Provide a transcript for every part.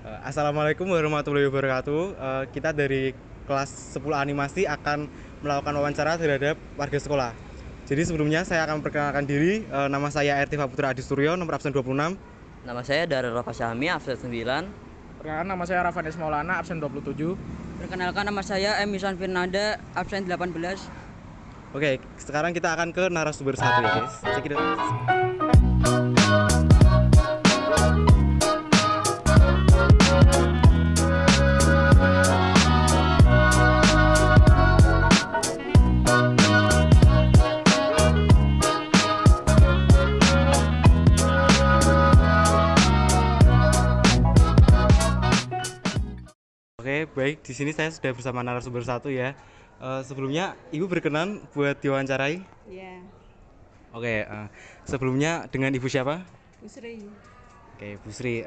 Assalamualaikum warahmatullahi wabarakatuh. Kita dari kelas 10 animasi akan melakukan wawancara terhadap warga sekolah. Jadi sebelumnya saya akan memperkenalkan diri. Nama saya Ertiva Putra Adi Suryo, nomor absen 26. Nama saya Darul Rafa Syahmi, absen 9. Perkenalkan, nama saya Rafanes Maulana, absen 27. Perkenalkan, nama saya M. Misan Firnanda, absen 18. Oke, sekarang kita akan ke narasumber satu ya guys. Check it out. Oke, baik. Di sini saya sudah bersama narasumber satu ya. Sebelumnya, Ibu berkenan buat diwawancarai? Ya, Oke, sebelumnya dengan Ibu siapa? Bu Sri. Oke, Bu Sri.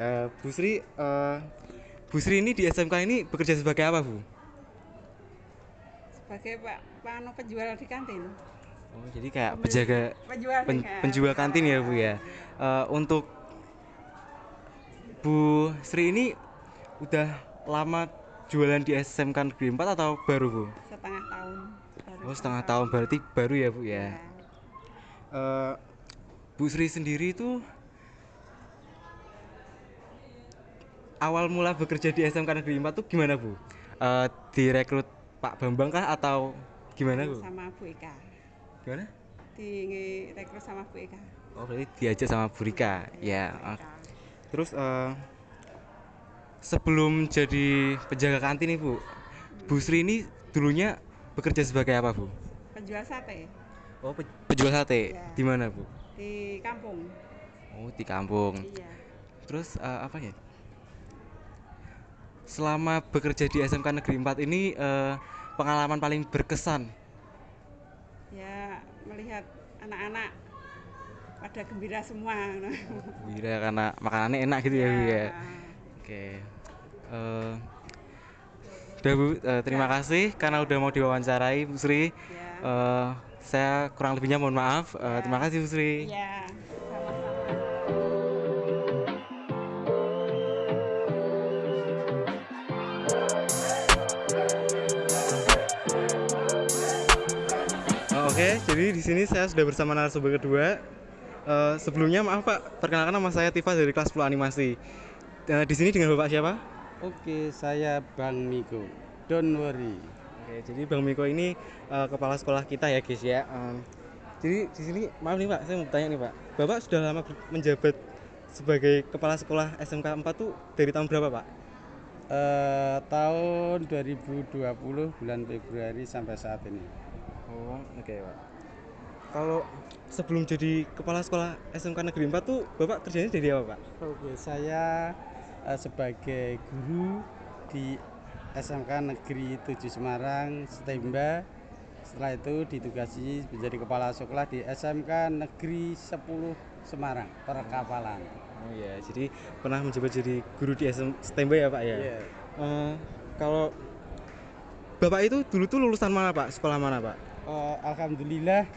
Bu Sri ini di SMK ini bekerja sebagai apa, Bu? Sebagai penjual di kantin. Oh, jadi kayak penjaga Penjual penjual kantin ya, Bu ya. Untuk Bu Sri ini udah lama jualan di SMK Negeri 4 atau baru, Bu? setengah tahun. Oh, setengah tahun berarti baru ya, Bu ya. Ya. Bu Sri sendiri itu awal mula bekerja di SMK Negeri 4 tuh gimana, Bu? Direkrut Pak Bambang kah atau gimana, Bu? Sama Bu Eka. Gimana? Direkrut sama Bu Eka. Oh, berarti diajak sama Bu Rika. Ya. Bu Eka. Terus sebelum jadi penjaga kantin nih, Bu Sri ini dulunya bekerja sebagai apa, Bu? Penjual sate Oh, penjual sate. Ya. Di mana, Bu? di kampung. Oh, di kampung. Iya. Terus apa ya? Selama bekerja di SMK Negeri 4 ini pengalaman paling berkesan. Ya, melihat anak-anak pada gembira semua. Wira karena makanannya enak gitu ya, Bu ya. Oke. Udah, Bu, terima kasih karena udah mau diwawancarai, Bu Sri. Ya. Saya kurang lebihnya mohon maaf. Terima kasih, Bu Sri. Iya, sama-sama. Oke, jadi di sini saya sudah bersama narasumber kedua. Sebelumnya maaf Pak, perkenalkan nama saya Tifa dari kelas 10 animasi. Di sini dengan Bapak siapa? Oke, saya Bang Miko. Don't worry. Oke, jadi Bang Miko ini kepala sekolah kita ya guys ya. Jadi di sini maaf nih Pak, saya mau tanya nih Pak. Bapak sudah lama menjabat sebagai kepala sekolah SMK 4 tuh dari tahun berapa Pak? Tahun 2020 bulan Februari sampai saat ini. Oh, oke Pak. Kalau sebelum jadi kepala sekolah SMK Negeri 4 tuh Bapak kerjanya jadi apa Pak? Oke, saya sebagai guru di SMK Negeri 7 Semarang, Setemba. Setelah itu ditugasi menjadi kepala sekolah di SMK Negeri 10 Semarang, Perkapalan. Oh iya, jadi pernah menjabat jadi guru di STMB ya Pak ya? Iya. Kalau Bapak itu dulu tuh lulusan mana Pak? Sekolah mana Pak? Alhamdulillah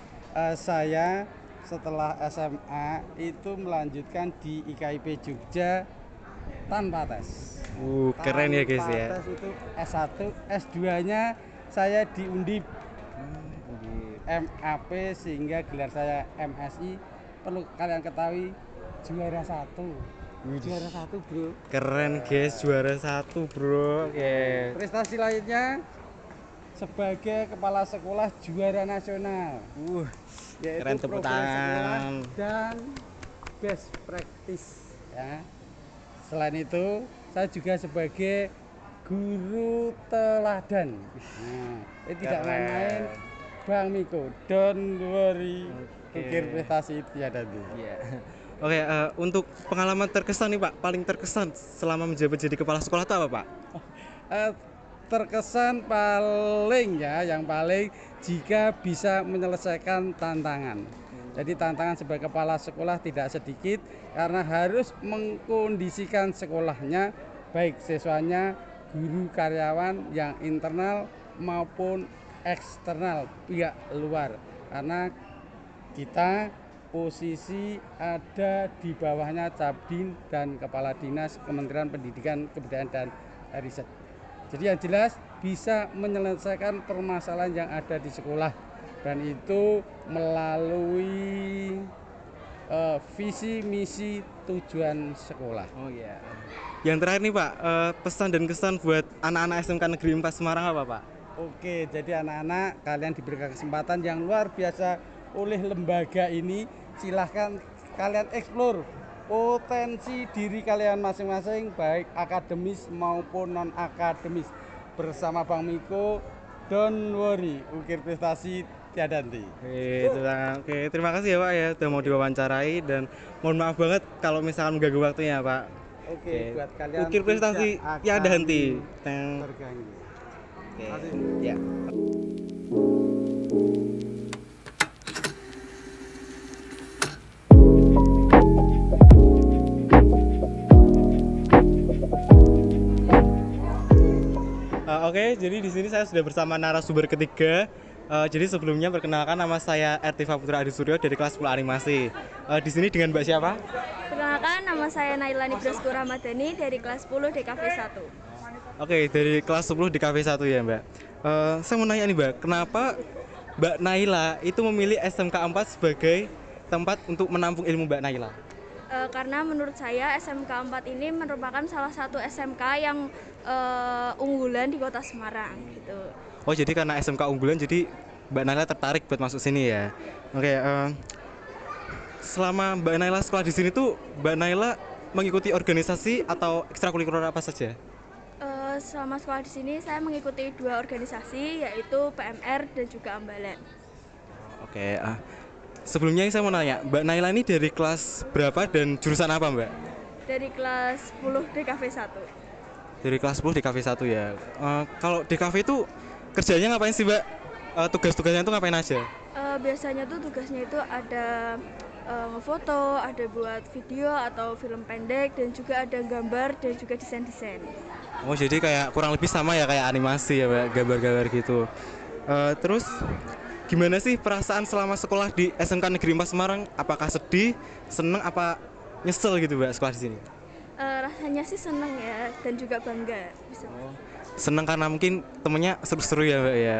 saya setelah SMA itu melanjutkan di IKIP Jogja tanpa tes. Keren ya guys Tanpa ya. tes itu S1, S2-nya saya di Undip MAP sehingga gelar saya MSI. Perlu kalian ketahui juara 1. Juara 1, Bro. Keren guys, juara 1 bro. Oke. Prestasi lainnya sebagai kepala sekolah juara nasional. Yaitu Keren, tepuk progres sekolah tangan. dan best practice ya. Selain itu, saya juga sebagai guru teladan. Nah, ini tidak Keren. main-main, Bang Miko. Don't worry, Oke. ukir prestasi tiada nanti. Iya. Oke, untuk pengalaman terkesan nih Pak, paling terkesan selama menjabat jadi kepala sekolah itu apa Pak? Terkesan paling ya, yang paling jika bisa menyelesaikan tantangan. Jadi tantangan sebagai kepala sekolah tidak sedikit karena harus mengkondisikan sekolahnya baik siswanya, guru, karyawan yang internal maupun eksternal pihak luar. Karena kita posisi ada di bawahnya Cabdin dan Kepala Dinas Kementerian Pendidikan, Kebudayaan dan Riset. Jadi yang jelas bisa menyelesaikan permasalahan yang ada di sekolah, dan itu melalui visi misi tujuan sekolah. Oh iya. Yang terakhir nih Pak, pesan dan kesan buat anak-anak SMK Negeri 4 Semarang apa Pak? Oke, jadi anak-anak kalian diberikan kesempatan yang luar biasa oleh lembaga ini. Silahkan kalian eksplor potensi diri kalian masing-masing, baik akademis maupun non akademis. Bersama Bang Miko, don't worry, ukir prestasi tiada henti. Oke, terima kasih ya Pak ya sudah mau diwawancarai, dan mohon maaf banget kalau misalkan mengganggu waktunya Pak. Oke, buat kalian Ukir prestasi tidak tiada akan henti. terganggu. Oke. Ya. Oke, jadi di sini saya sudah bersama narasumber ketiga. Jadi sebelumnya perkenalkan, nama saya Ertiva Putra Adi Suryo dari kelas 10 animasi. Di sini dengan Mbak siapa? Perkenalkan, nama saya Nailani Brasku Ramadhani dari kelas 10 DKV 1. Oke, dari kelas 10 di KV 1 ya Mbak. Saya mau nanya nih Mbak, kenapa Mbak Naila itu memilih SMK 4 sebagai tempat untuk menampung ilmu Mbak Naila? Karena menurut saya SMK 4 ini merupakan salah satu SMK yang unggulan di kota Semarang gitu. Oh, jadi karena SMK unggulan jadi Mbak Naila tertarik buat masuk sini ya. Oke, selama Mbak Naila sekolah di sini tuh Mbak Naila mengikuti organisasi atau ekstrakurikuler apa saja? Selama sekolah di sini saya mengikuti 2 organisasi, yaitu PMR dan juga Ambalan. Oke, sebelumnya saya mau nanya, Mbak Naila ini dari kelas berapa dan jurusan apa Mbak? Dari kelas 10 DKV 1. Dari kelas 10 di KV 1 ya. Kalau di KV itu kerjanya ngapain sih Mbak? Tugas-tugasnya itu ngapain aja? Biasanya tuh tugasnya itu ada ngefoto, ada buat video atau film pendek, dan juga ada gambar dan juga desain-desain. Oh, jadi kayak kurang lebih sama ya kayak animasi ya Mbak, gambar-gambar gitu. Terus gimana sih perasaan selama sekolah di SMK Negeri 4 Semarang? Apakah sedih, seneng, apa nyesel gitu Mbak sekolah di sini? Rasanya sih seneng ya, dan juga bangga bisa. Seneng karena mungkin temennya seru-seru ya Mbak ya.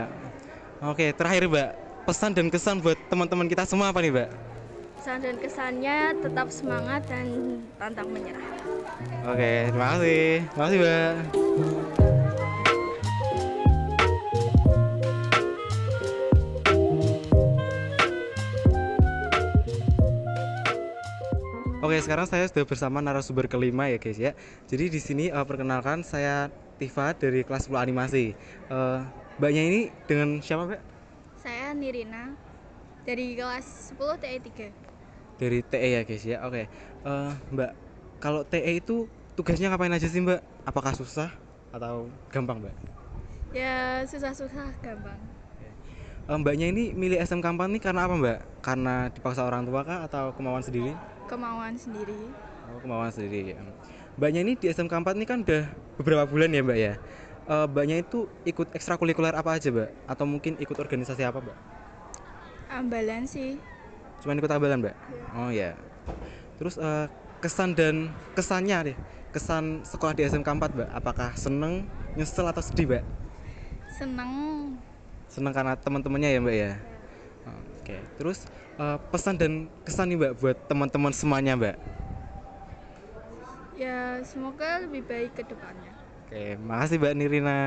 Oke, terakhir Mbak, pesan dan kesan buat teman-teman kita semua apa nih Mbak? Pesan dan kesannya tetap semangat dan pantang menyerah. Oke, terima kasih. Terima kasih Mbak. Oke, sekarang saya sudah bersama narasumber kelima ya guys ya. Jadi di sini perkenalkan, saya Tiva dari kelas 10 animasi. Mbaknya ini dengan siapa Mbak? Saya Nirina dari kelas 10 TE 3. Dari TE ya guys ya. Oke. Mbak, kalau TE itu tugasnya ngapain aja sih Mbak? Apakah susah atau gampang Mbak? Ya susah-susah gampang. Mbaknya ini milih SMK 4 nih karena apa Mbak? Karena dipaksa orang tua kah atau kemauan sendiri? Kemauan sendiri. Oh, kemauan sendiri ya. Mbaknya ini di SMK 4 ini kan udah beberapa bulan ya Mbak ya. Mbaknya itu ikut ekstrakurikuler apa aja Mbak? Atau mungkin ikut organisasi apa Mbak? Ambalan sih. Cuman ikut ambalan Mbak? Oh ya. Terus kesan dan kesannya deh, kesan sekolah di SMK 4 Mbak, apakah seneng, nyesel atau sedih Mbak? Seneng. Seneng karena teman-temannya ya Mbak ya. Oke. Terus pesan dan kesan nih Mbak buat teman-teman semuanya Mbak. Ya semoga lebih baik ke depannya. Oke, makasih Mbak Nirina.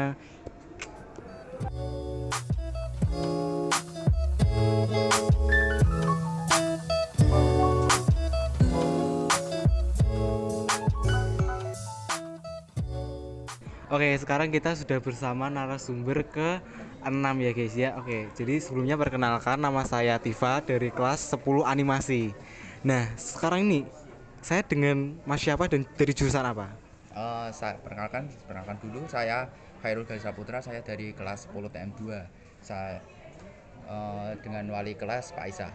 Oke, sekarang kita sudah bersama narasumber ke-6 ya guys ya. Oke, jadi sebelumnya perkenalkan, nama saya Tiva dari kelas 10 animasi. Nah, sekarang ini saya dengan Mas siapa dan dari jurusan apa? Saya perkenalkan dulu, saya Khairul Gaisa Putra, saya dari kelas 10 TM2. Saya dengan wali kelas Pak Isa.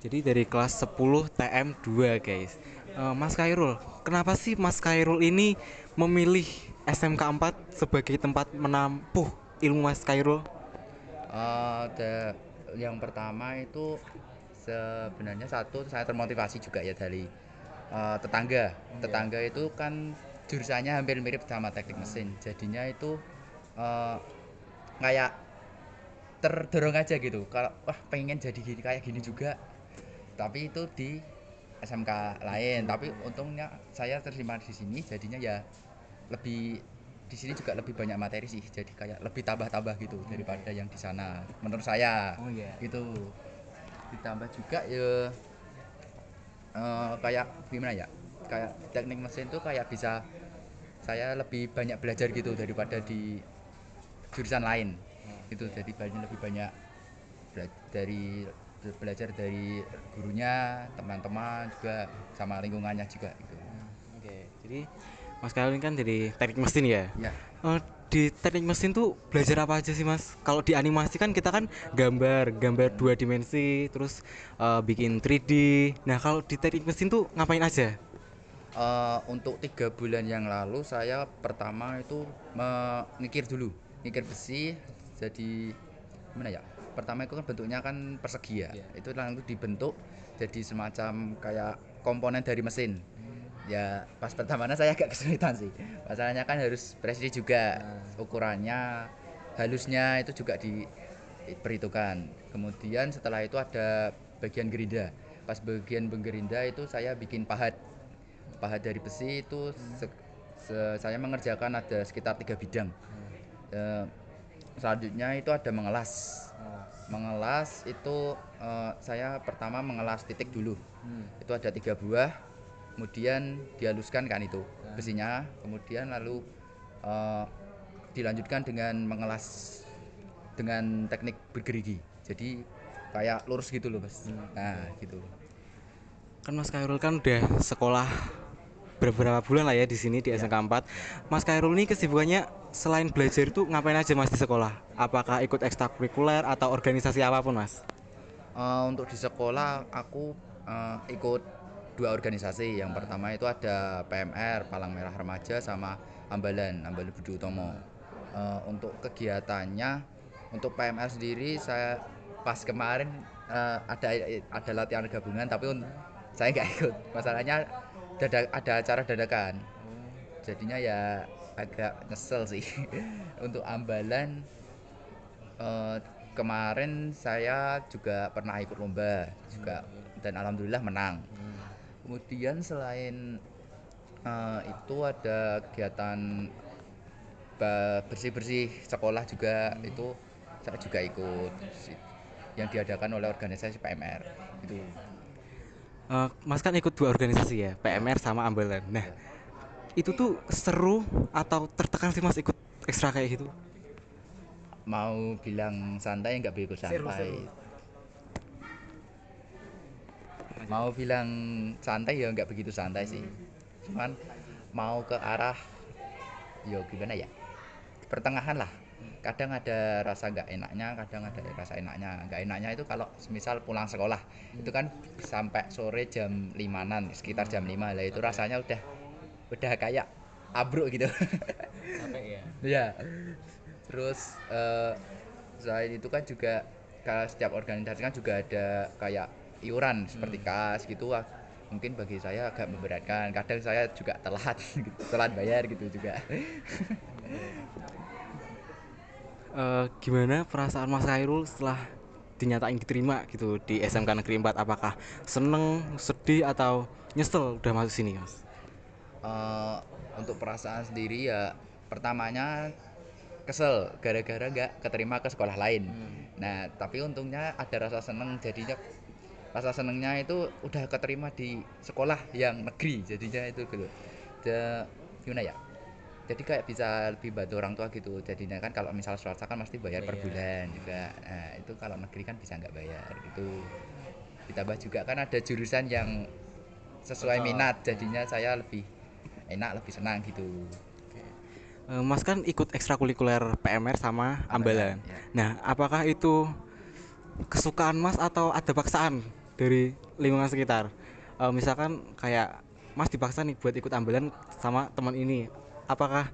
Jadi dari kelas 10 TM2 guys. Mas Khairul, kenapa sih Mas Khairul ini memilih SMK 4 sebagai tempat menampung ilmu Mas Khairul? Yang pertama itu sebenarnya satu saya termotivasi juga ya dari tetangga itu kan jurusannya hampir mirip sama teknik mesin, jadinya itu kayak terdorong aja gitu kalau wah pengen jadi gini kayak gini juga, tapi itu di SMK lain, tapi untungnya saya terima di sini jadinya ya lebih di sini juga lebih banyak materi sih, jadi kayak lebih tambah-tambah gitu daripada yang di sana menurut saya. Gitu ditambah juga ya kayak gimana ya, kayak teknik mesin tuh kayak bisa saya lebih banyak belajar gitu daripada di jurusan lain itu, jadi lebih banyak belajar dari gurunya, teman-teman juga sama lingkungannya juga gitu. Oke, jadi Mas Khairul ini kan dari teknik mesin ya. Ya. Di teknik mesin tuh belajar apa aja sih Mas? Kalau di animasi kan kita kan gambar 2 dimensi, terus bikin 3D. Nah kalau di teknik mesin tuh ngapain aja? Untuk 3 bulan yang lalu saya pertama itu ngikir besi, jadi gimana ya, pertama itu kan bentuknya kan persegi ya, itu langsung dibentuk jadi semacam kayak komponen dari mesin. Ya pas pertamanya saya agak kesulitan sih, masalahnya kan harus presisi juga, ukurannya halusnya itu juga diperhitungkan. Kemudian setelah itu ada bagian gerinda, pas bagian penggerinda itu saya bikin pahat dari besi itu saya mengerjakan ada sekitar 3 bidang. Selanjutnya itu ada mengelas itu saya pertama mengelas titik dulu, itu ada 3 buah, kemudian dihaluskan kan itu besinya, kemudian lalu dilanjutkan dengan mengelas dengan teknik bergerigi, jadi kayak lurus gitu loh Mas. Nah gitu. Kan Mas Khairul kan udah sekolah beberapa bulan lah ya di sini di SMK 4. Mas Khairul ini kesibukannya selain belajar itu ngapain aja Mas di sekolah? Apakah ikut ekstrakurikuler atau organisasi apapun Mas? Untuk di sekolah aku ikut 2 organisasi. Yang pertama itu ada PMR Palang Merah Remaja sama Ambalan Budi Utomo. Untuk kegiatannya, untuk PMR sendiri saya pas kemarin ada latihan gabungan, tapi saya nggak ikut. Masalahnya ada acara dadakan, jadinya ya agak nyesel sih. Untuk Ambalan kemarin saya juga pernah ikut lomba juga dan alhamdulillah menang. Kemudian selain itu ada kegiatan bersih-bersih sekolah juga, itu saya juga ikut yang diadakan oleh organisasi PMR itu. Mas kan ikut 2 organisasi ya, PMR sama Ambalan. Nah itu tuh seru atau tertekan sih Mas ikut ekstra kayak gitu? Mau bilang santai nggak begitu santai. Mau bilang santai ya nggak begitu santai sih. Cuman mau ke arah ya gimana ya, pertengahan lah. Kadang ada rasa nggak enaknya, kadang ada rasa enaknya. Nggak enaknya itu kalau misal pulang sekolah itu kan sampai sore jam 5-an, sekitar jam 5 lah, itu rasanya udah kayak abruk gitu. Capek ya? Ya. Terus selain itu kan juga kalau setiap organisasi kan juga ada kayak iuran seperti kas gitu. Mungkin bagi saya agak memberatkan. Kadang saya juga telat gitu, telat bayar gitu juga. Gimana perasaan Mas Khairul setelah dinyatain diterima gitu di SMK Negeri 4? Apakah seneng, sedih, atau nyesel udah masuk sini Mas? Untuk perasaan sendiri ya pertamanya kesel gara-gara nggak keterima ke sekolah lain. Nah tapi untungnya ada rasa seneng, jadinya rasa senengnya itu udah keterima di sekolah yang negeri, jadinya itu gitu. Gimana ya, jadi kayak bisa lebih bantu orang tua gitu. Jadinya kan kalau misal swasta kan mesti bayar per bulan juga. Nah itu kalau negeri kan bisa nggak bayar gitu. Ditambah juga kan ada jurusan yang sesuai minat, jadinya saya lebih enak, lebih senang gitu. Mas kan ikut ekstrakurikuler PMR sama Ambalan. Ya. Nah apakah itu kesukaan Mas atau ada paksaan dari lingkungan sekitar? Misalkan kayak Mas dipaksa nih buat ikut Ambalan sama teman ini, apakah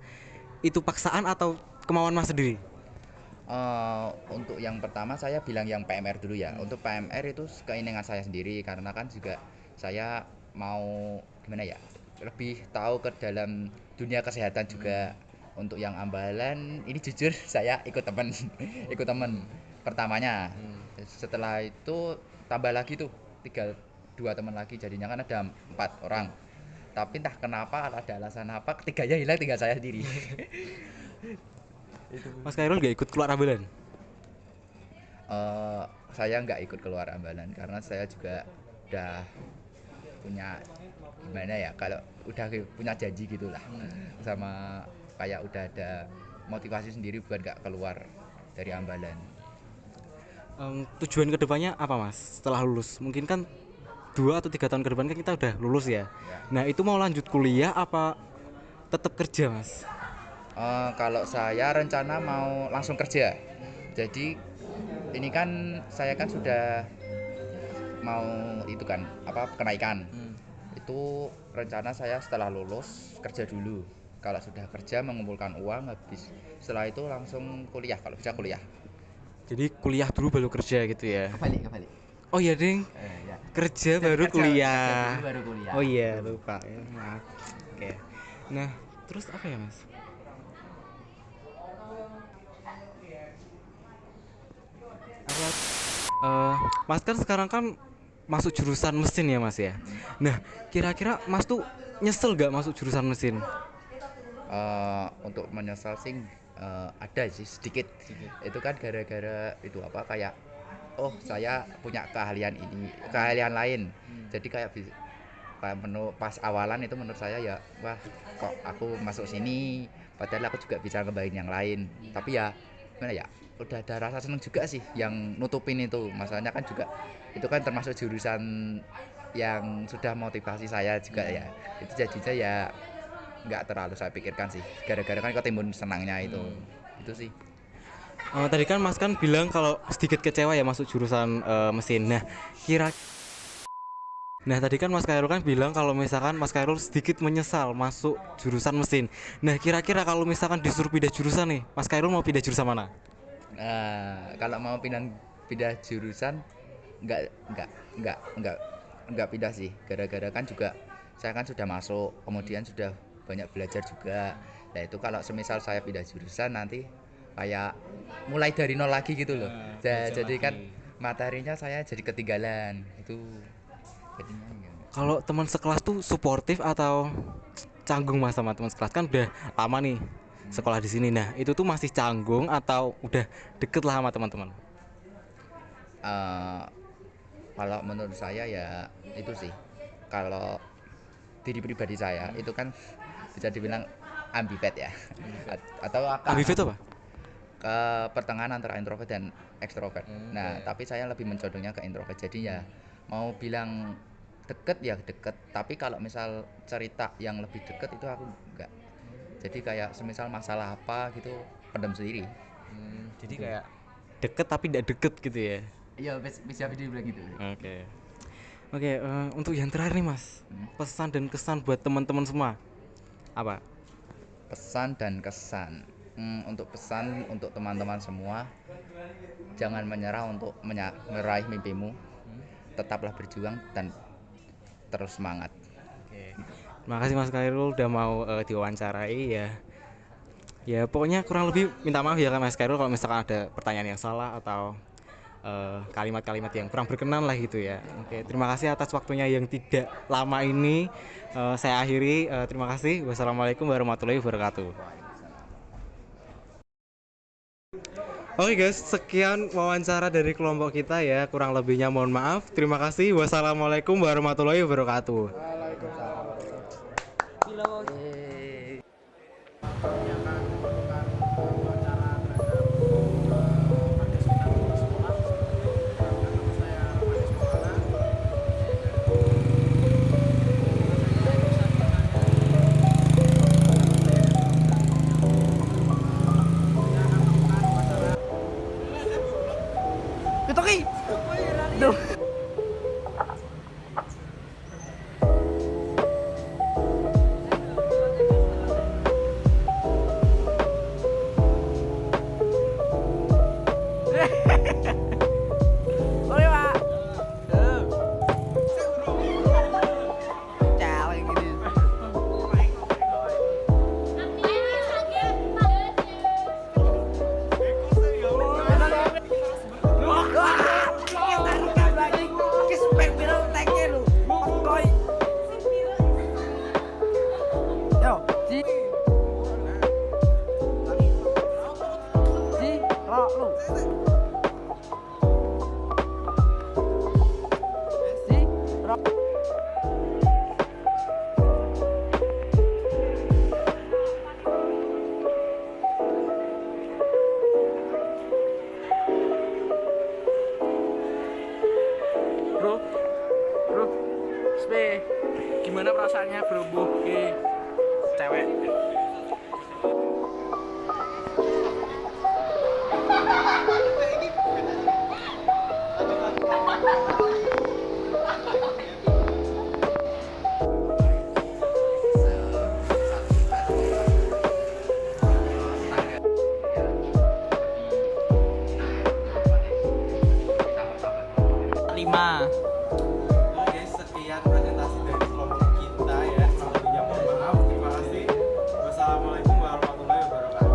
itu paksaan atau kemauan Mas sendiri? Untuk yang pertama saya bilang yang PMR dulu ya. Untuk PMR itu keinginan saya sendiri karena kan juga saya mau gimana ya, lebih tahu ke dalam dunia kesehatan juga. Untuk yang ambalan ini jujur saya ikut teman ikut teman pertamanya. Setelah itu tambah lagi tuh dua teman lagi, jadinya kan ada 4 orang. Tapi entah kenapa ada alasan apa ketiganya hilang, tinggal saya sendiri. Mas Khairul nggak ikut keluar ambalan? Saya nggak ikut keluar ambalan karena saya juga udah punya gimana ya, kalau udah punya janji gitulah sama kayak udah ada motivasi sendiri buat nggak keluar dari ambalan. Tujuan kedepannya apa Mas setelah lulus? Mungkin kan 2 atau 3 tahun ke depan kan kita udah lulus ya. Nah itu mau lanjut kuliah apa tetap kerja Mas? Kalau saya rencana mau langsung kerja. Jadi ini kan saya kan sudah mau itu kan kenaikan. Itu rencana saya setelah lulus kerja dulu. Kalau sudah kerja mengumpulkan uang, habis setelah itu langsung kuliah kalau bisa kuliah. Jadi kuliah dulu baru kerja gitu ya? Kebalik. Oh iya ding, Ya. kerja baru kuliah. Kerja dulu baru kuliah. Oh iya lupa ya, maaf. Oke. Nah terus apa ya Mas? Mas kan sekarang kan masuk jurusan mesin ya Mas ya. Nah kira-kira Mas tuh nyesel gak masuk jurusan mesin? Untuk menyesal sih ada sih sedikit. Itu kan gara-gara itu kayak saya punya keahlian lain. Jadi kayak pas awalan itu menurut saya ya, wah kok aku masuk sini padahal aku juga bisa ngebayin yang lain. Tapi ya gimana ya, udah ada rasa seneng juga sih yang nutupin itu. Masalahnya kan juga itu kan termasuk jurusan yang sudah motivasi saya juga ya. Itu jadinya ya nggak terlalu saya pikirkan sih, gara-gara kan ketimbun senangnya itu sih. Tadi kan Mas kan bilang kalau sedikit kecewa ya masuk jurusan mesin. Nah tadi kan Mas Khairul kan bilang kalau misalkan Mas Khairul sedikit menyesal masuk jurusan mesin. Nah kira-kira kalau misalkan disuruh pindah jurusan nih, Mas Khairul mau pindah jurusan mana? Kalau mau pindah jurusan nggak pindah sih, gara-gara kan juga saya kan sudah masuk, kemudian sudah banyak belajar juga. Nah itu kalau semisal saya pindah jurusan nanti kayak mulai dari nol lagi gitu loh. Jadi kan materinya saya jadi ketinggalan itu. Kalau teman sekelas tuh suportif atau canggung Mas sama teman sekelas? Kan udah lama nih sekolah di sini. Nah itu tuh masih canggung atau udah deket lah sama teman-teman? Kalau menurut saya ya itu sih, kalau diri pribadi saya itu kan bisa dibilang ambivert ya. Atau Ambivert apa? Ke pertengahan antara introvert dan ekstrovert. Nah tapi saya lebih condongnya ke introvert. Jadi ya mau bilang deket ya deket, tapi kalau misal cerita yang lebih deket itu aku enggak. Jadi kayak semisal masalah apa gitu pendam sendiri. Jadi kayak deket tapi tidak deket gitu ya? Iya bisa dibilang gitu. Oke, untuk yang terakhir nih Mas, pesan dan kesan buat teman-teman semua apa? Pesan dan kesan. Untuk pesan untuk teman-teman semua, jangan menyerah untuk meraih mimpimu. Tetaplah berjuang dan terus semangat. Terima kasih Mas Khairul udah mau diwawancarai ya. Ya pokoknya kurang lebih minta maaf ya Mas Khairul kalau misalkan ada pertanyaan yang salah atau kalimat-kalimat yang kurang berkenan lah gitu ya. Oke, terima kasih atas waktunya yang tidak lama ini. Saya akhiri. Terima kasih. Wassalamualaikum warahmatullahi wabarakatuh. Oke guys, sekian wawancara dari kelompok kita ya. Kurang lebihnya mohon maaf. Terima kasih. Wassalamualaikum warahmatullahi wabarakatuh. Oke, sekian presentasi dari kelompok kita ya. Kurang lebihnya mohon maaf. Terima kasih. Wassalamualaikum warahmatullahi wabarakatuh.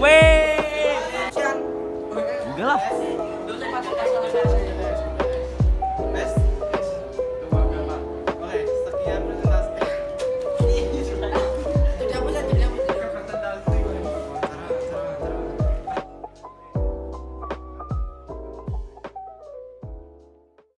Weh. Enggak lah.